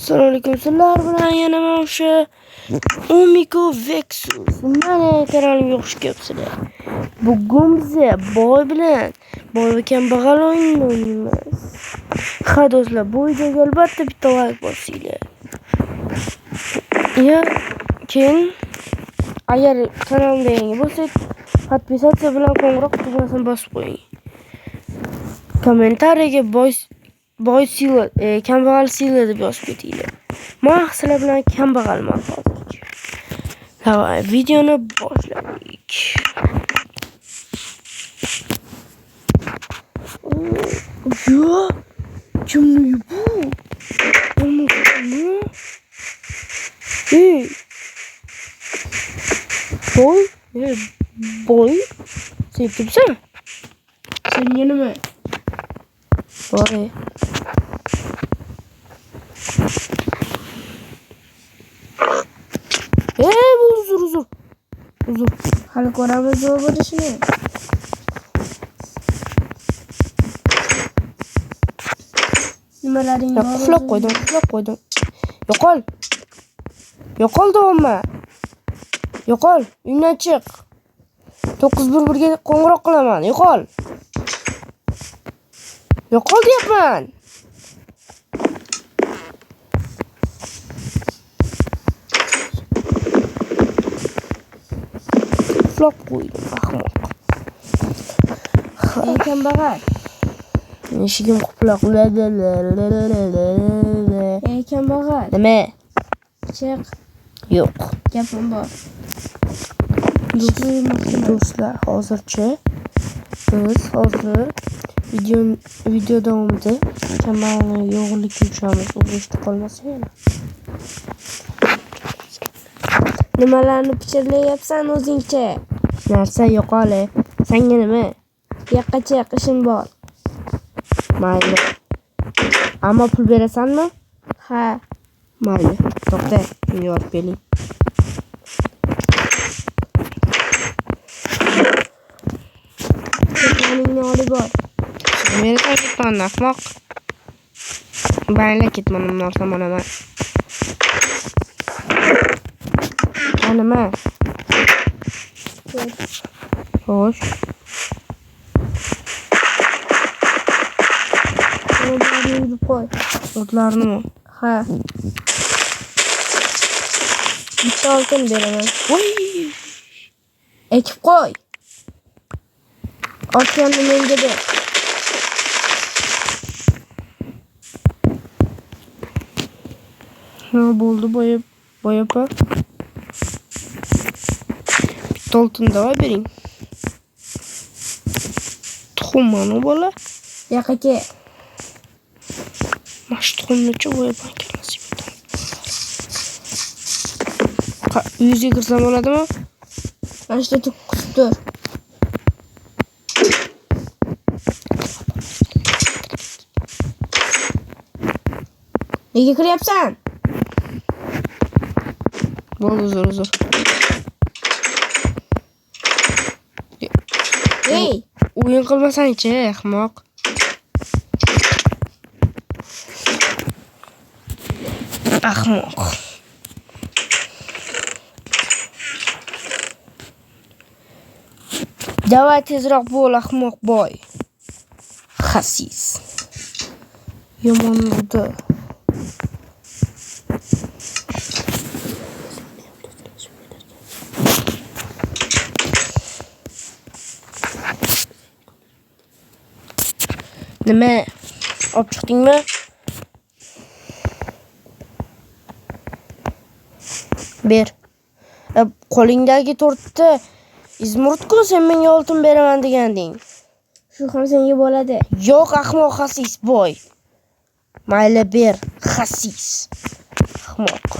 Assalomu alaykum. Sizlar bilan yana men o'sha Omiko Vexus. Mana kanalimga xush kelibsizlar. Bugun biz boy bilan boy va kambag'al o'yinini o'ynaymiz. Ha do'stlar, bu videoga albatta bitta like bosinglar. Ya, keyin agar kanalimga yangi bo'lsangiz, podpisatsiya bilan qo'ng'iroq tugmasini bosib qo'ying. Kommentariyaga boy sila, kambag'al sila deb yozib ketinglar. Men sizlar bilan kambag'alman hozircha. Davay, videoni boshladik. Yo, kimni bu? Hey. Boy. Sen kimsan? Sen nima? Boy. Uzur. Hali ko'ramiz nima bo'lishini. Nimalaring bor? Uxlab qo'ydim. Yo'qol davomma. Yo'qol, uydan chiq. 911 ga qo'ng'iroq qilaman. Yo'qol deyapman. Uxlab qo'ydim, ahmoq. Kambag'al. Eshigim quloq. Kambag'al. Nima? Chiq. Yo'q. Gapim bor. Do'stlar, hozircha biz video davomida kambag'alni yo'g'lik yumshamiz, o'zishda qolmasa yana. Nimalarni pichirlayapsan o'zingcha? Narsa yo'qole. Senga nima? Yoqqa chiq, ishim bor. Mayli. Ammo pul berasanmi? Ha. Mayli. To'xta, yorib keling. Ketmaningni olib bor. Meni ketman, ahmoq. Bayla ketman, narsa-mana. Nima? Xo'sh. O'tlarni qo'y. O'tlarni? Ha. Bitta oltin beraman. Voy! Ekib qo'y. Oltinni menga ber. Nima bo'ldi boyapa? Oltin davay bering. Tuxumani bola. Yo'q aka. Mash tuxumni-chi bo'yapan nasib etadi. Uyingizga kirsam bo'ladimi? Mana shu yerda kutib tur. Nega kiryapsan? Bo'ldi, uzr. Hey, o'yin qilmasang-chi, ahmoq. Davay tezroq bo'l, ahmoq boy. Xasis. Yomon bo'ldi. Nima? Olib chiqdingmi? Ber. Qo'lingdagi tortda izmurtku, sen menga oltin beraman deganding. Shu ham senga bo'ladi. Yo'q, ahmoq xasis boy. Mayli ber, xasis. Ahmoq.